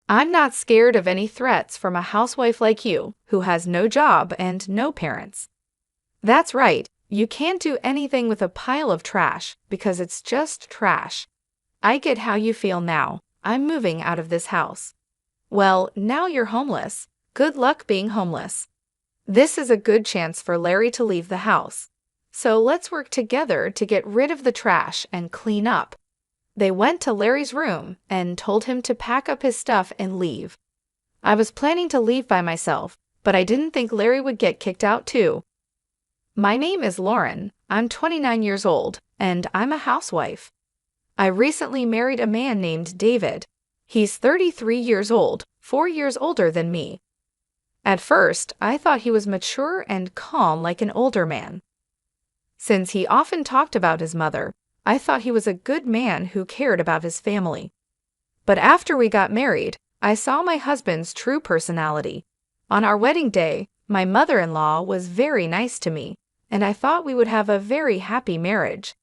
I'm not scared of any threats from a housewife like you, who has no job and no parents. That's right, you can't do anything with a pile of trash because it's just trash. I get how you feel now. I'm moving out of this house. Well, now you're homeless. Good luck being homeless. This is a good chance for Larry to leave the house. So let's work together to get rid of the trash and clean up. They went to Larry's room and told him to pack up his stuff and leave. I was planning to leave by myself, but I didn't think Larry would get kicked out too. My name is Lauren. I'm 29 years old, and I'm a housewife. I recently married a man named David. He's 33 years old, 4 years older than me. At first, I thought he was mature and calm like an older man. Since he often talked about his mother, I thought he was a good man who cared about his family. But after we got married, I saw my husband's true personality. On our wedding day, my mother-in-law was very nice to me, and I thought we would have a very happy marriage.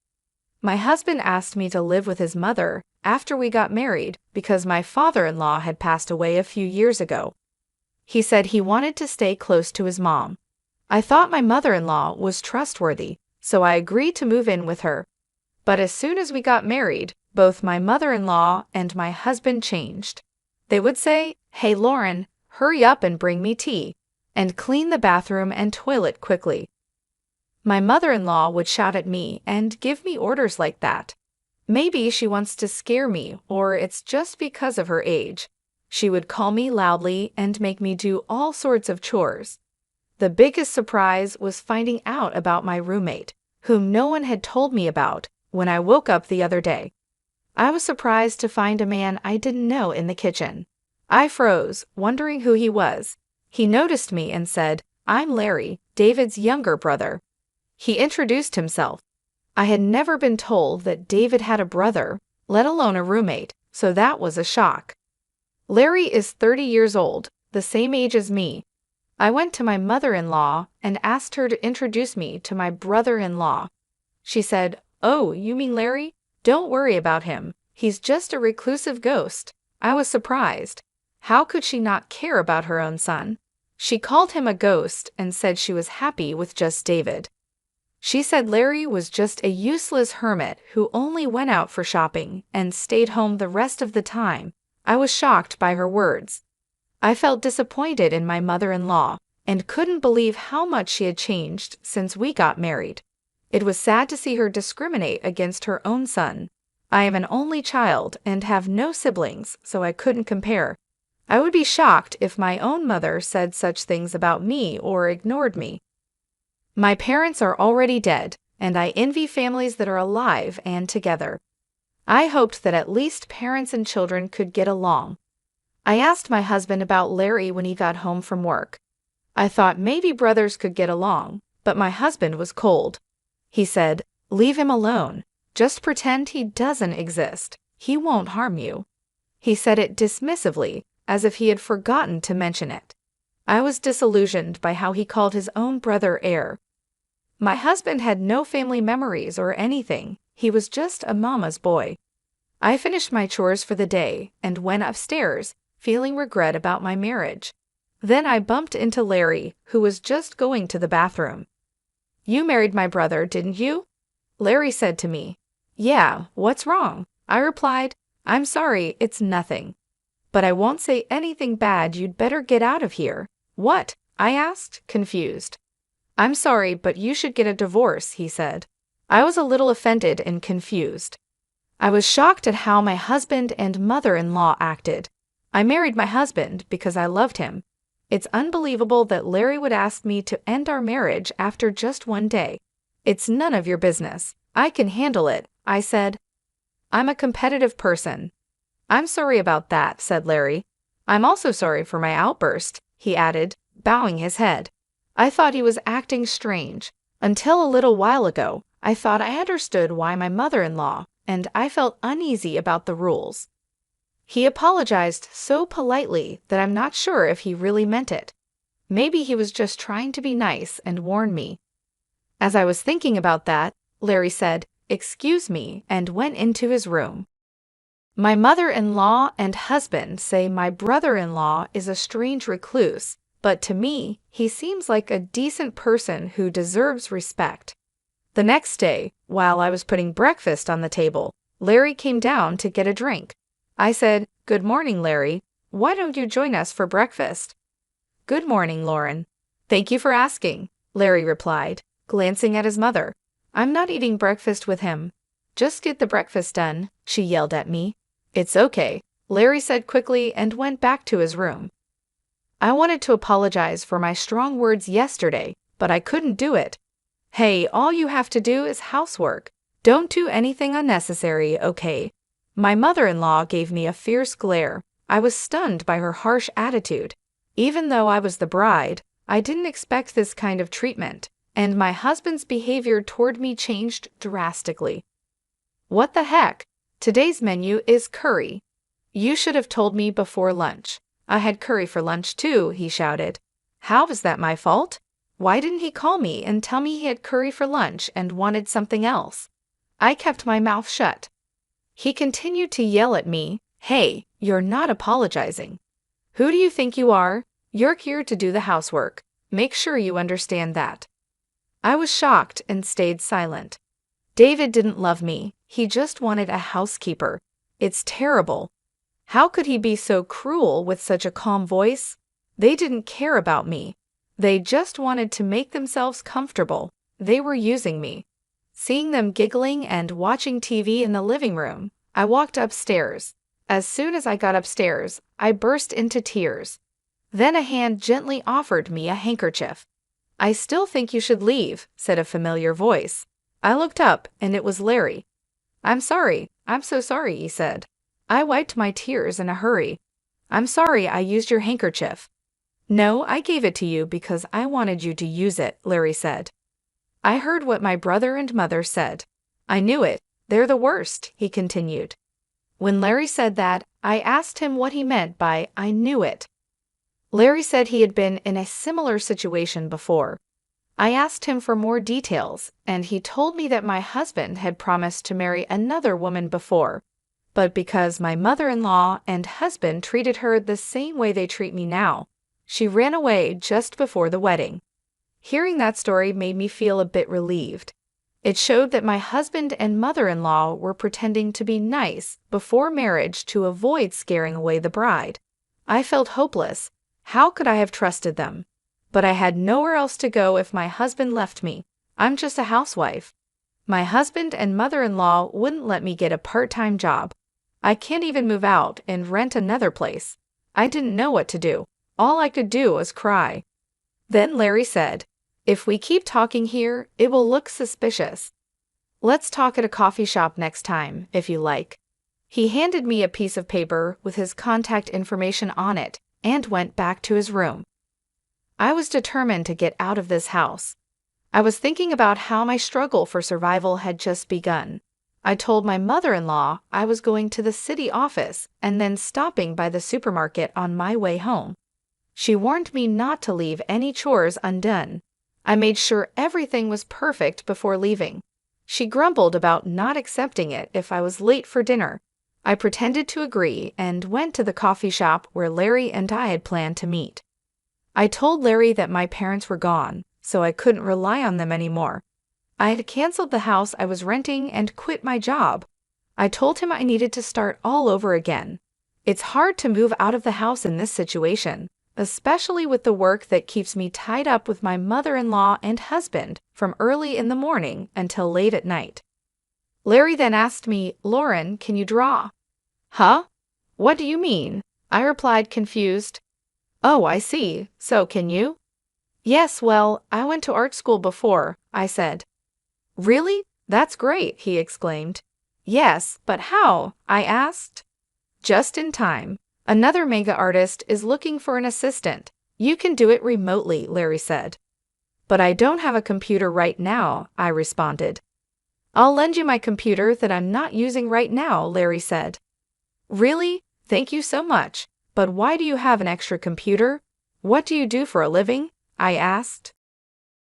My husband asked me to live with his mother after we got married because my father-in-law had passed away a few years ago. He said he wanted to stay close to his mom. I thought my mother-in-law was trustworthy, so I agreed to move in with her. But as soon as we got married, both my mother-in-law and my husband changed. They would say, "Hey Lauren, hurry up and bring me tea," and clean the bathroom and toilet quickly. My mother-in-law would shout at me and give me orders like that. Maybe she wants to scare me, or it's just because of her age. She would call me loudly and make me do all sorts of chores. The biggest surprise was finding out about my roommate, whom no one had told me about, when I woke up the other day. I was surprised to find a man I didn't know in the kitchen. I froze, wondering who he was. He noticed me and said, "I'm Larry, David's younger brother." He introduced himself. I had never been told that David had a brother, let alone a roommate, so that was a shock. Larry is 30 years old, the same age as me. I went to my mother-in-law and asked her to introduce me to my brother-in-law. She said, "Oh, you mean Larry? Don't worry about him. He's just a reclusive ghost." I was surprised. How could she not care about her own son? She called him a ghost and said she was happy with just David. She said Larry was just a useless hermit who only went out for shopping and stayed home the rest of the time. I was shocked by her words. I felt disappointed in my mother-in-law and couldn't believe how much she had changed since we got married. It was sad to see her discriminate against her own son. I am an only child and have no siblings, so I couldn't compare. I would be shocked if my own mother said such things about me or ignored me. My parents are already dead, and I envy families that are alive and together. I hoped that at least parents and children could get along. I asked my husband about Larry when he got home from work. I thought maybe brothers could get along, but my husband was cold. He said, "Leave him alone. Just pretend he doesn't exist. He won't harm you." He said it dismissively, as if he had forgotten to mention it. I was disillusioned by how he called his own brother heir. My husband had no family memories or anything. He was just a mama's boy. I finished my chores for the day and went upstairs, feeling regret about my marriage. Then I bumped into Larry, who was just going to the bathroom. "You married my brother, didn't you?" Larry said to me. "Yeah, what's wrong?" I replied, "I'm sorry, it's nothing. But I won't say anything bad. You'd better get out of here." "What?" I asked, confused. "I'm sorry, but you should get a divorce," he said. I was a little offended and confused. I was shocked at how my husband and mother-in-law acted. I married my husband because I loved him. It's unbelievable that Larry would ask me to end our marriage after just one day. "It's none of your business. I can handle it," I said. "I'm a competitive person." "I'm sorry about that," said Larry. "I'm also sorry for my outburst," he added, bowing his head. I thought he was acting strange. Until a little while ago, I thought I understood why my mother-in-law, and I felt uneasy about the rules. He apologized so politely that I'm not sure if he really meant it. Maybe he was just trying to be nice and warn me. As I was thinking about that, Larry said, "Excuse me," and went into his room. My mother-in-law and husband say my brother-in-law is a strange recluse, but to me, he seems like a decent person who deserves respect. The next day, while I was putting breakfast on the table, Larry came down to get a drink. I said, "Good morning, Larry. Why don't you join us for breakfast?" "Good morning, Lauren. Thank you for asking," Larry replied, glancing at his mother. "I'm not eating breakfast with him." "Just get the breakfast done," she yelled at me. "It's okay," Larry said quickly and went back to his room. I wanted to apologize for my strong words yesterday, but I couldn't do it. Hey, all you have to do is housework. Don't do anything unnecessary, okay? My mother-in-law gave me a fierce glare. I was stunned by her harsh attitude. Even though I was the bride, I didn't expect this kind of treatment, and my husband's behavior toward me changed drastically. "What the heck? Today's menu is curry. You should have told me before lunch. I had curry for lunch too," he shouted. "How is that my fault? Why didn't he call me and tell me he had curry for lunch and wanted something else?" I kept my mouth shut. He continued to yell at me. "Hey, you're not apologizing. Who do you think you are? You're here to do the housework. Make sure you understand that." I was shocked and stayed silent. David didn't love me. He just wanted a housekeeper. It's terrible. How could he be so cruel with such a calm voice? They didn't care about me. They just wanted to make themselves comfortable. They were using me. Seeing them giggling and watching TV in the living room, I walked upstairs. As soon as I got upstairs, I burst into tears. Then a hand gently offered me a handkerchief. "I still think you should leave," said a familiar voice. I looked up, and it was Larry. "I'm sorry. I'm so sorry," he said. I wiped my tears in a hurry. "I'm sorry I used your handkerchief." "No, I gave it to you because I wanted you to use it," Larry said. I heard what my brother and mother said. "I knew it. They're the worst," he continued. When Larry said that, I asked him what he meant by "I knew it." Larry said he had been in a similar situation before. I asked him for more details, and he told me that my husband had promised to marry another woman before, but because my mother-in-law and husband treated her the same way they treat me now, she ran away just before the wedding. Hearing that story made me feel a bit relieved. It showed that my husband and mother-in-law were pretending to be nice before marriage to avoid scaring away the bride. I felt hopeless. How could I have trusted them? But I had nowhere else to go if my husband left me. I'm just a housewife. My husband and mother-in-law wouldn't let me get a part-time job. I can't even move out and rent another place. I didn't know what to do. All I could do was cry. Then Larry said, "If we keep talking here, it will look suspicious. Let's talk at a coffee shop next time, if you like." He handed me a piece of paper with his contact information on it and went back to his room. I was determined to get out of this house. I was thinking about how my struggle for survival had just begun. I told my mother-in-law I was going to the city office and then stopping by the supermarket on my way home. She warned me not to leave any chores undone. I made sure everything was perfect before leaving. She grumbled about not accepting it if I was late for dinner. I pretended to agree and went to the coffee shop where Larry and I had planned to meet. I told Larry that my parents were gone, so I couldn't rely on them anymore. I had canceled the house I was renting and quit my job. I told him I needed to start all over again. It's hard to move out of the house in this situation, especially with the work that keeps me tied up with my mother-in-law and husband from early in the morning until late at night. Larry then asked me, "Lauren, can you draw?" "Huh? What do you mean?" I replied, confused. "Oh, I see. So can you?" "Yes, well, I went to art school before," I said. "Really? That's great," he exclaimed. "Yes, but how?" I asked. "Just in time. Another mega artist is looking for an assistant. You can do it remotely," Larry said. "But I don't have a computer right now," I responded. "I'll lend you my computer that I'm not using right now," Larry said. "Really? Thank you so much. But why do you have an extra computer? What do you do for a living?" I asked.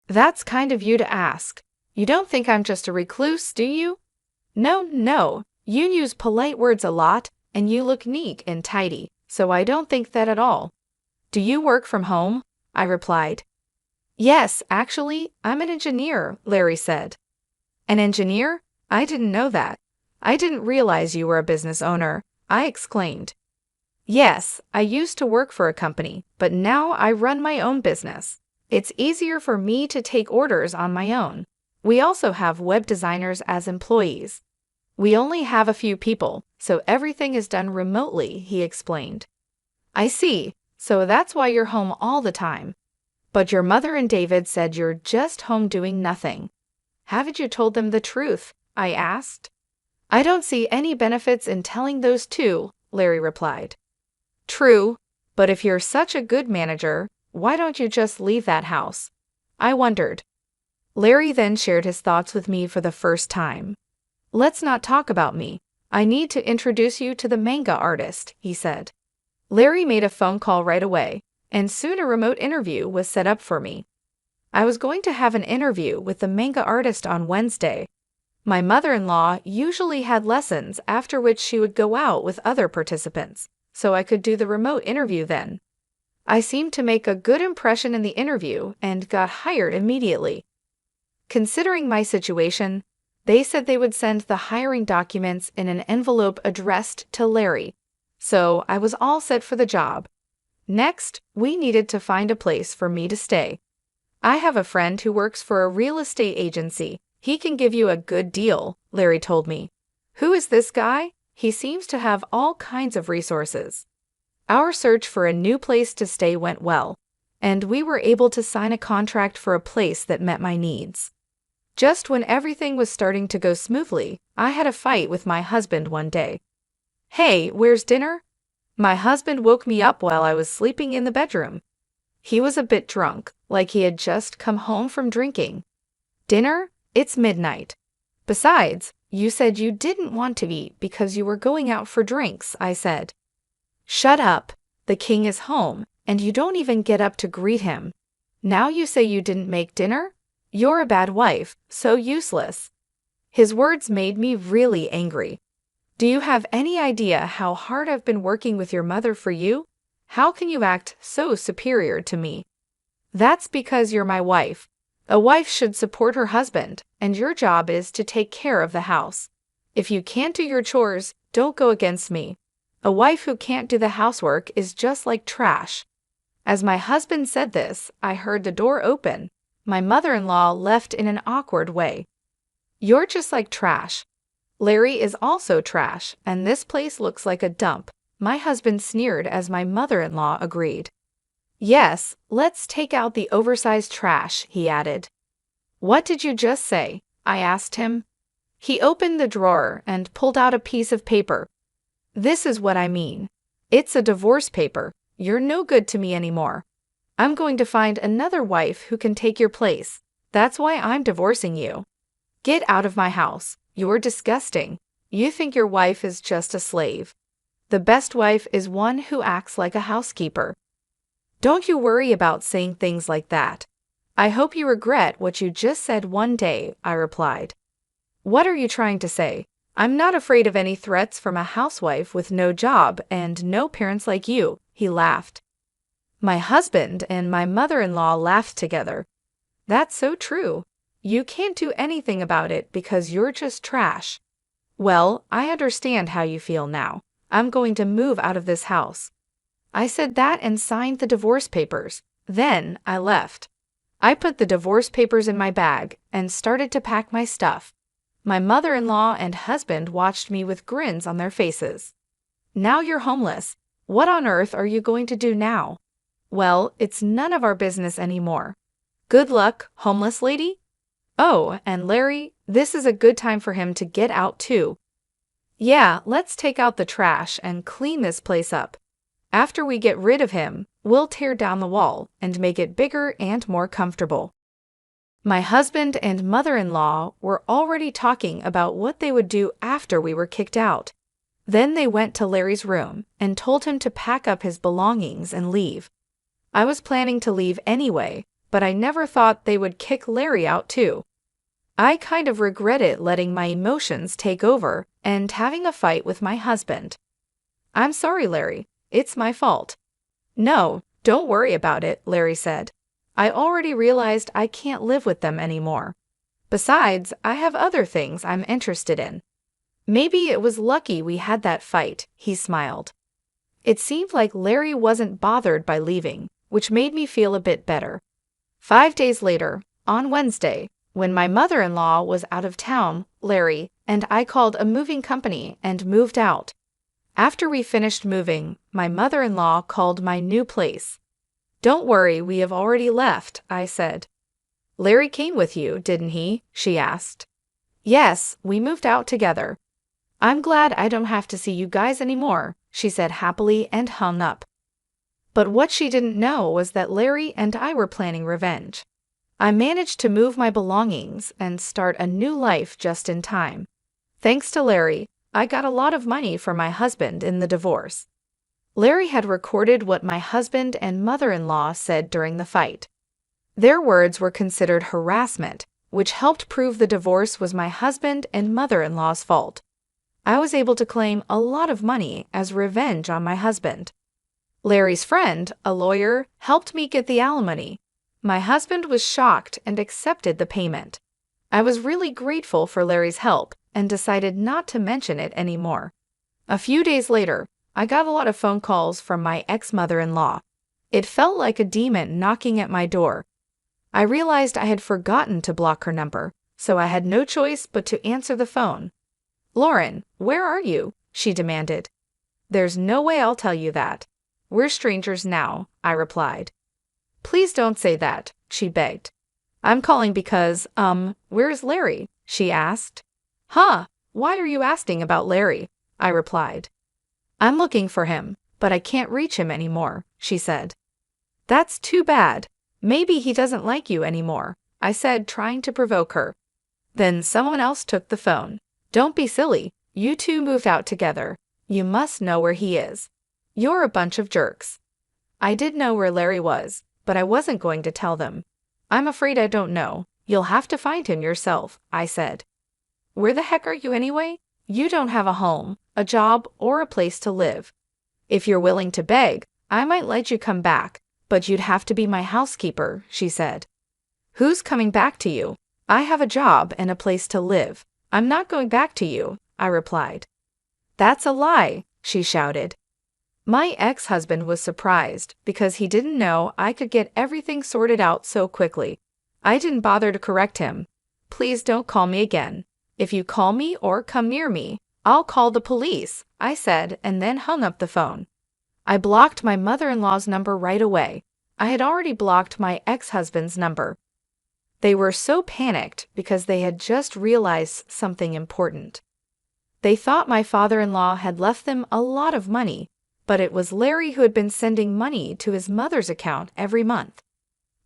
"That's kind of you to ask. You don't think I'm just a recluse, do you?" No, you use polite words a lot. and you look neat and tidy, so I don't think that at all. Do you work from home? I replied. Yes, actually, I'm an engineer, Larry said. An engineer? I didn't know that. I didn't realize you were a business owner, I exclaimed. Yes, I used to work for a company, but now I run my own business. It's easier for me to take orders on my own. We also have web designers as employees. We only have a few people, so everything is done remotely, he explained. I see, so that's why you're home all the time. But your mother and David said you're just home doing nothing. Haven't you told them the truth? I asked. I don't see any benefits in telling those two, Larry replied. True, but if you're such a good manager, why don't you just leave that house? I wondered. Larry then shared his thoughts with me for the first time. Let's not talk about me. I need to introduce you to the manga artist, he said. Larry made a phone call right away, and soon a remote interview was set up for me. I was going to have an interview with the manga artist on Wednesday. My mother-in-law usually had lessons after which she would go out with other participants, so I could do the remote interview then. I seemed to make a good impression in the interview and got hired immediately. Considering my situation, they said they would send the hiring documents in an envelope addressed to Larry, so I was all set for the job. Next, we needed to find a place for me to stay. I have a friend who works for a real estate agency. He can give you a good deal, Larry told me. Who is this guy? He seems to have all kinds of resources. Our search for a new place to stay went well, and we were able to sign a contract for a place that met my needs. Just when everything was starting to go smoothly, I had a fight with my husband one day. Hey, where's dinner? My husband woke me up while I was sleeping in the bedroom. He was a bit drunk, like he had just come home from drinking. Dinner? It's midnight. Besides, you said you didn't want to eat because you were going out for drinks, I said. Shut up. The king is home, and you don't even get up to greet him. Now you say you didn't make dinner? You're a bad wife, so useless. His words made me really angry. Do you have any idea how hard I've been working with your mother for you? How can you act so superior to me? That's because you're my wife. A wife should support her husband, and your job is to take care of the house. If you can't do your chores, don't go against me. A wife who can't do the housework is just like trash. As my husband said this, I heard the door open. My mother-in-law left in an awkward way. You're just like trash. Larry is also trash, and this place looks like a dump, my husband sneered as my mother-in-law agreed. Yes, let's take out the oversized trash, he added. What did you just say? I asked him. He opened the drawer and pulled out a piece of paper. This is what I mean. It's a divorce paper. You're no good to me anymore. I'm going to find another wife who can take your place. That's why I'm divorcing you. Get out of my house. You're disgusting. You think your wife is just a slave. The best wife is one who acts like a housekeeper. Don't you worry about saying things like that. I hope you regret what you just said one day, I replied. What are you trying to say? I'm not afraid of any threats from a housewife with no job and no parents like you, he laughed. My husband and my mother-in-law laughed together. That's so true. You can't do anything about it because you're just trash. Well, I understand how you feel now. I'm going to move out of this house. I said that and signed the divorce papers. Then I left. I put the divorce papers in my bag and started to pack my stuff. My mother-in-law and husband watched me with grins on their faces. Now you're homeless. What on earth are you going to do now? Well, it's none of our business anymore. Good luck, homeless lady. Oh, and Larry, this is a good time for him to get out too. Yeah, let's take out the trash and clean this place up. After we get rid of him, we'll tear down the wall and make it bigger and more comfortable. My husband and mother-in-law were already talking about what they would do after we were kicked out. Then they went to Larry's room and told him to pack up his belongings and leave. I was planning to leave anyway, but I never thought they would kick Larry out too. I kind of regretted letting my emotions take over and having a fight with my husband. I'm sorry, Larry. It's my fault. No, don't worry about it, Larry said. I already realized I can't live with them anymore. Besides, I have other things I'm interested in. Maybe it was lucky we had that fight, he smiled. It seemed like Larry wasn't bothered by leaving, which made me feel a bit better. 5 days later, on Wednesday, when my mother-in-law was out of town, Larry and I called a moving company and moved out. After we finished moving, my mother-in-law called my new place. Don't worry, we have already left, I said. Larry came with you, didn't he? She asked. Yes, we moved out together. I'm glad I don't have to see you guys anymore, she said happily and hung up. But what she didn't know was that Larry and I were planning revenge. I managed to move my belongings and start a new life just in time. Thanks to Larry, I got a lot of money for my husband in the divorce. Larry had recorded what my husband and mother-in-law said during the fight. Their words were considered harassment, which helped prove the divorce was my husband and mother-in-law's fault. I was able to claim a lot of money as revenge on my husband. Larry's friend, a lawyer, helped me get the alimony. My husband was shocked and accepted the payment. I was really grateful for Larry's help and decided not to mention it anymore. A few days later, I got a lot of phone calls from my ex-mother-in-law. It felt like a demon knocking at my door. I realized I had forgotten to block her number, so I had no choice but to answer the phone. Lauren, where are you? She demanded. There's no way I'll tell you that. We're strangers now, I replied. Please don't say that, she begged. I'm calling because, where's Larry? She asked. Huh, why are you asking about Larry? I replied. I'm looking for him, but I can't reach him anymore, she said. That's too bad. Maybe he doesn't like you anymore, I said, trying to provoke her. Then someone else took the phone. Don't be silly. You two moved out together. You must know where he is. You're a bunch of jerks. I did know where Larry was, but I wasn't going to tell them. I'm afraid I don't know. You'll have to find him yourself, I said. Where the heck are you anyway? You don't have a home, a job, or a place to live. If you're willing to beg, I might let you come back, but you'd have to be my housekeeper, she said. Who's coming back to you? I have a job and a place to live. I'm not going back to you, I replied. That's a lie, she shouted. My ex-husband was surprised because he didn't know I could get everything sorted out so quickly. I didn't bother to correct him. Please don't call me again. If you call me or come near me, I'll call the police, I said, and then hung up the phone. I blocked my mother-in-law's number right away. I had already blocked my ex-husband's number. They were so panicked because they had just realized something important. They thought my father-in-law had left them a lot of money, but it was Larry who had been sending money to his mother's account every month.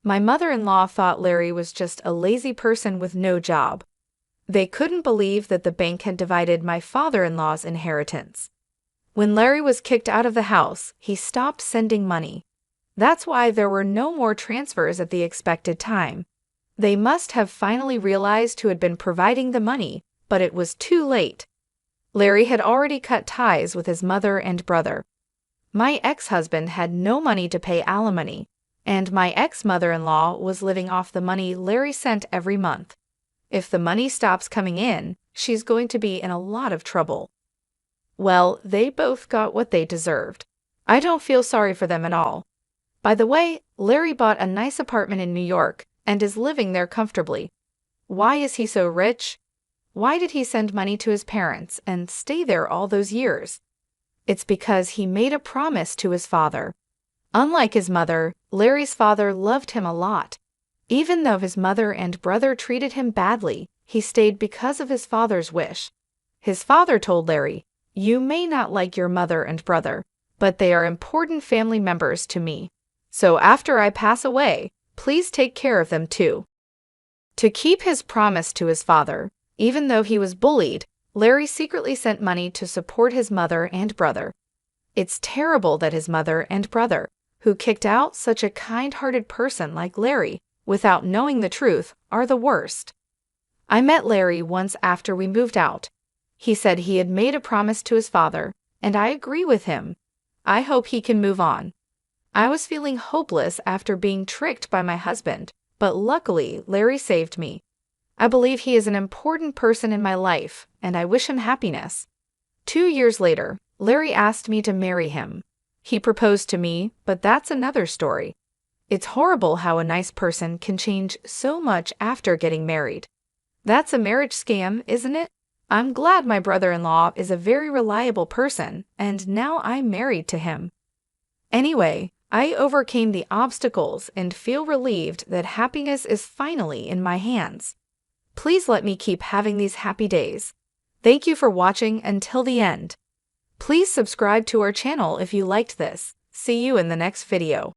My mother-in-law thought Larry was just a lazy person with no job. They couldn't believe that the bank had divided my father-in-law's inheritance. When Larry was kicked out of the house, he stopped sending money. That's why there were no more transfers at the expected time. They must have finally realized who had been providing the money, but it was too late. Larry had already cut ties with his mother and brother. My ex-husband had no money to pay alimony, and my ex-mother-in-law was living off the money Larry sent every month. If the money stops coming in, she's going to be in a lot of trouble. Well, they both got what they deserved. I don't feel sorry for them at all. By the way, Larry bought a nice apartment in New York and is living there comfortably. Why is he so rich? Why did he send money to his parents and stay there all those years? It's because he made a promise to his father. Unlike his mother, Larry's father loved him a lot. Even though his mother and brother treated him badly, he stayed because of his father's wish. His father told Larry, "You may not like your mother and brother, but they are important family members to me. So after I pass away, please take care of them too." To keep his promise to his father, even though he was bullied, Larry secretly sent money to support his mother and brother. It's terrible that his mother and brother, who kicked out such a kind-hearted person like Larry without knowing the truth, are the worst. I met Larry once after we moved out. He said he had made a promise to his father, And I agree with him. I hope he can move on. I was feeling hopeless after being tricked by my husband, but luckily Larry saved me. I believe he is an important person in my life, and I wish him happiness. 2 years later, Larry asked me to marry him. He proposed to me, but that's another story. It's horrible how a nice person can change so much after getting married. That's a marriage scam, isn't it? I'm glad my brother-in-law is a very reliable person, and now I'm married to him. Anyway, I overcame the obstacles and feel relieved that happiness is finally in my hands. Please let me keep having these happy days. Thank you for watching until the end. Please subscribe to our channel if you liked this. See you in the next video.